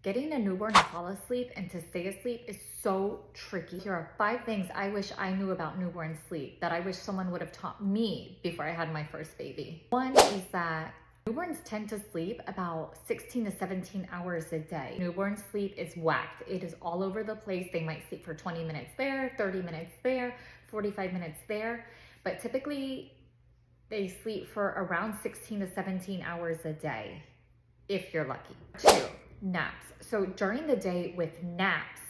Getting a newborn to fall asleep and to stay asleep is so tricky. Here are 5 things I wish I knew about newborn sleep that I wish someone would have taught me before I had my first baby. One is that newborns tend to sleep about 16 to 17 hours a day. Newborn sleep is whacked. It is all over the place. They might sleep for 20 minutes there, 30 minutes there, 45 minutes there, but typically they sleep for around 16 to 17 hours a day, if you're lucky. 2, naps. So during the day with naps,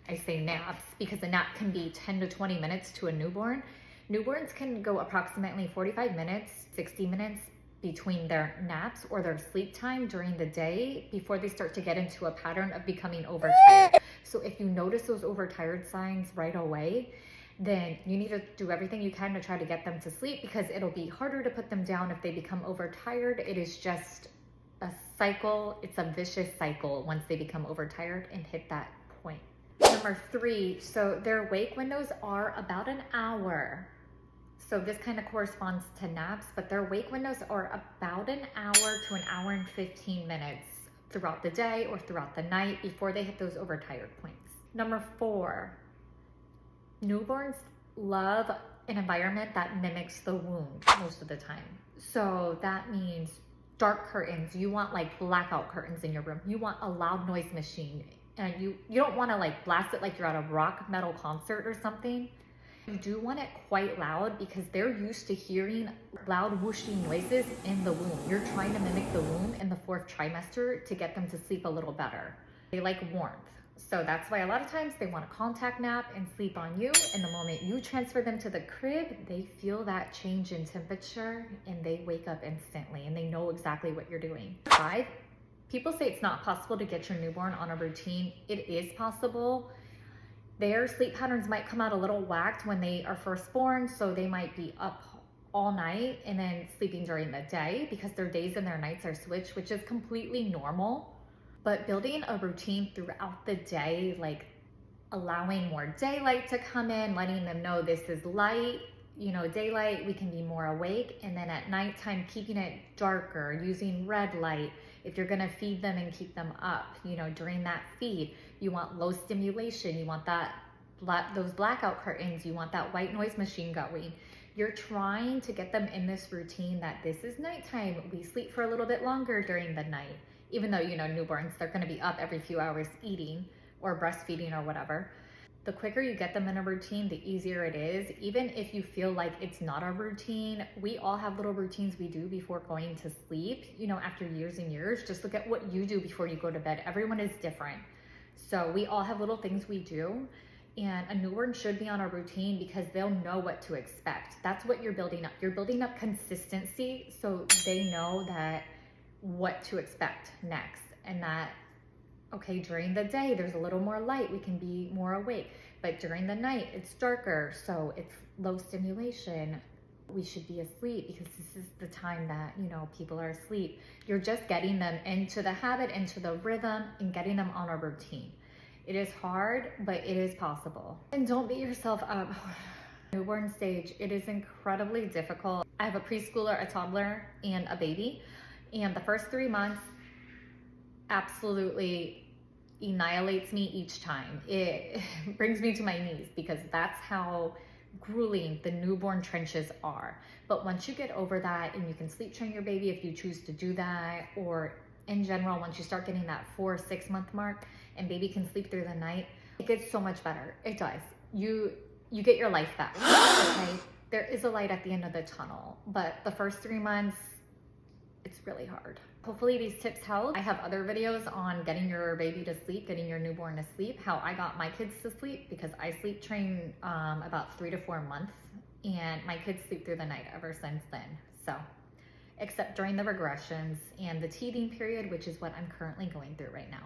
I say naps because a nap can be 10 to 20 minutes to a newborn. Newborns can go approximately 45 minutes, 60 minutes between their naps or their sleep time during the day before they start to get into a pattern of becoming overtired. So if you notice those overtired signs right away, then you need to do everything you can to try to get them to sleep, because it'll be harder to put them down if they become overtired. It is just a cycle. It's a vicious cycle once they become overtired and hit that point. Number 3, so their wake windows are about an hour. So this kind of corresponds to naps, but their wake windows are about an hour to an hour and 15 minutes throughout the day or throughout the night before they hit those overtired points. Number 4, newborns love an environment that mimics the womb most of the time. So that means dark curtains. You want like blackout curtains in your room. You want a loud noise machine, and you don't want to like blast it like you're at a rock metal concert or something. You do want it quite loud because they're used to hearing loud whooshing noises in the womb. You're trying to mimic the womb in the 4th trimester to get them to sleep a little better. They like warmth. So that's why a lot of times they want a contact nap and sleep on you. And the moment you transfer them to the crib, they feel that change in temperature and they wake up instantly and they know exactly what you're doing. 5, people say it's not possible to get your newborn on a routine. It is possible. Their sleep patterns might come out a little whacked when they are first born. So they might be up all night and then sleeping during the day because their days and their nights are switched, which is completely normal. But building a routine throughout the day, like allowing more daylight to come in, letting them know this is light, daylight, we can be more awake. And then at nighttime, keeping it darker, using red light. If you're gonna feed them and keep them up, during that feed, you want low stimulation, you want those blackout curtains, you want that white noise machine going. You're trying to get them in this routine that this is nighttime. We sleep for a little bit longer during the night. Even though, newborns, they're gonna be up every few hours eating or breastfeeding or whatever. The quicker you get them in a routine, the easier it is. Even if you feel like it's not a routine, we all have little routines we do before going to sleep, after years and years. Just look at what you do before you go to bed. Everyone is different. So we all have little things we do. And a newborn should be on a routine because they'll know what to expect. That's what you're building up. You're building up consistency so they know that what to expect next, and that, okay, during the day there's a little more light, we can be more awake, but during the night it's darker, so it's low stimulation, we should be asleep because this is the time that people are asleep. You're just getting them into the habit, into the rhythm, and getting them on a routine. It is hard, but it is possible. And don't beat yourself up. Newborn stage, it is incredibly difficult. I have a preschooler, a toddler, and a baby. And the first 3 months absolutely annihilates me each time. It brings me to my knees because that's how grueling the newborn trenches are. But once you get over that and you can sleep train your baby if you choose to do that, or in general, once you start getting that 4-6 month mark and baby can sleep through the night, it gets so much better. It does. You get your life back, okay? There is a light at the end of the tunnel, but the first 3 months, it's really hard. Hopefully these tips help. I have other videos on getting your baby to sleep, getting your newborn to sleep, how I got my kids to sleep, because I sleep train about 3 to 4 months, and my kids sleep through the night ever since then. So, except during the regressions and the teething period, which is what I'm currently going through right now.